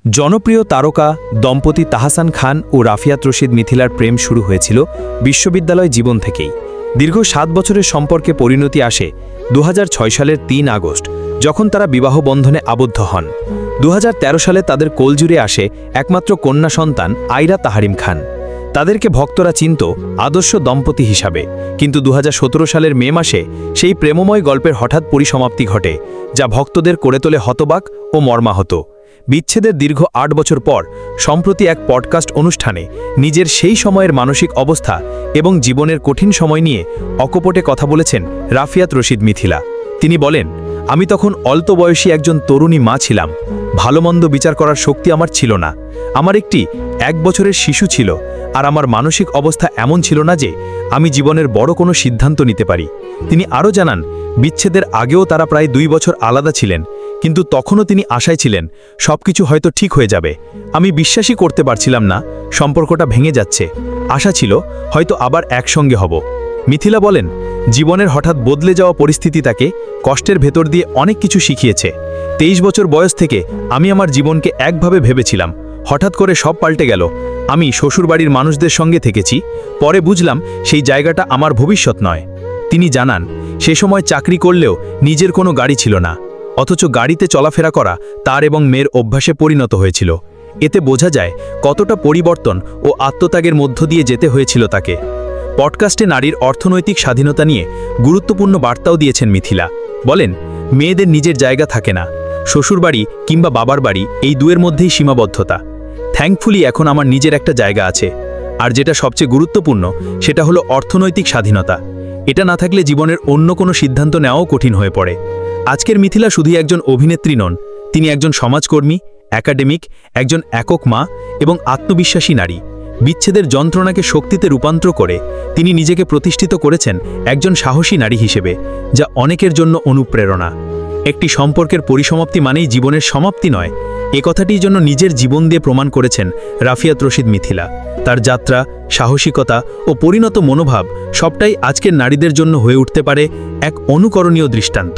জনপ্রিয় তারকা দম্পতি তাহসান খান ও রাফিয়াত রশিদ মিথিলার প্রেম শুরু হয়েছিল বিশ্ববিদ্যালয় জীবন থেকেই। দীর্ঘ 7 বছরের সম্পর্কে পরিণতি আসে 2006 সালের 3 আগস্ট, যখন তারা বিবাহ বন্ধনে আবদ্ধ হন। 2013 সালে তাদের কোলজুড়ে আসে একমাত্র কন্যা সন্তান আইরা তাহারিম খান। তাদেরকে ভক্তরা চিনত আদর্শ দম্পতি হিসাবে, কিন্তু 2017 সালের মে মাসে সেই প্রেমময় গল্পের হঠাৎ পরিসমাপ্তি ঘটে, যা ভক্তদের করে তোলে হতবাক ও মর্মাহত। বিচ্ছেদের দীর্ঘ 8 বছর পর সম্প্রতি এক পডকাস্ট অনুষ্ঠানে নিজের সেই সময়ের মানসিক অবস্থা এবং জীবনের কঠিন সময় নিয়ে অকপটে কথা বলেছেন রাফিয়াত রশিদ মিথিলা। তিনি বলেন, আমি তখন অল্প বয়সী একজন তরুণী মা ছিলাম। ভালোমন্দ বিচার করার শক্তি আমার ছিল না। আমার একটি 1 বছরের শিশু ছিল, আর আমার মানসিক অবস্থা এমন ছিল না যে আমি জীবনের বড় কোনো সিদ্ধান্ত নিতে পারি। তিনি আরও জানান, বিচ্ছেদের আগেও তারা প্রায় 2 বছর আলাদা ছিলেন, কিন্তু তখনও তিনি আশায় ছিলেন সবকিছু হয়তো ঠিক হয়ে যাবে। আমি বিশ্বাসই করতে পারছিলাম না সম্পর্কটা ভেঙে যাচ্ছে। আশা ছিল হয়তো আবার একসঙ্গে হব। মিথিলা বলেন, জীবনের হঠাৎ বদলে যাওয়া পরিস্থিতি তাকে কষ্টের ভেতর দিয়ে অনেক কিছু শিখিয়েছে। 23 বছর বয়স থেকে আমি আমার জীবনকে একভাবে ভেবেছিলাম, হঠাৎ করে সব পাল্টে গেল। আমি শ্বশুরবাড়ির মানুষদের সঙ্গে থেকেছি, পরে বুঝলাম সেই জায়গাটা আমার ভবিষ্যৎ নয়। তিনি জানান, সে সময় চাকরি করলেও নিজের কোনো গাড়ি ছিল না, অথচ গাড়িতে চলাফেরা করা তার এবং মেয়ের অভ্যাসে পরিণত হয়েছিল। এতে বোঝা যায় কতটা পরিবর্তন ও আত্মত্যাগের মধ্য দিয়ে যেতে হয়েছিল তাকে। পডকাস্টে নারীর অর্থনৈতিক স্বাধীনতা নিয়ে গুরুত্বপূর্ণ বার্তাও দিয়েছেন মিথিলা। বলেন, মেয়েদের নিজের জায়গা থাকে না, শ্বশুরবাড়ি কিংবা বাবার বাড়ি এই দুয়ের মধ্যেই সীমাবদ্ধতা। থ্যাঙ্কফুলি এখন আমার নিজের একটা জায়গা আছে, আর যেটা সবচেয়ে গুরুত্বপূর্ণ সেটা হলো অর্থনৈতিক স্বাধীনতা। এটা না থাকলে জীবনের অন্য কোনো সিদ্ধান্ত নেওয়াও কঠিন হয়ে পড়ে। আজকের মিথিলা শুধুই একজন অভিনেত্রী নন, তিনি একজন সমাজকর্মী, একাডেমিক, একজন একক মা এবং আত্মবিশ্বাসী নারী। বিচ্ছেদের যন্ত্রণাকে শক্তিতে রূপান্তর করে তিনি নিজেকে প্রতিষ্ঠিত করেছেন একজন সাহসী নারী হিসেবে, যা অনেকের জন্য অনুপ্রেরণা। একটি সম্পর্কের পরিসমাপ্তি মানেই জীবনের সমাপ্তি নয়, এ কথাটির জন্য নিজের জীবন দিয়ে প্রমাণ করেছেন রাফিয়াত রশিদ মিথিলা। তার যাত্রা, সাহসিকতা ও পরিণত মনোভাব সবটাই আজকের নারীদের জন্য হয়ে উঠতে পারে এক অনুকরণীয় দৃষ্টান্ত।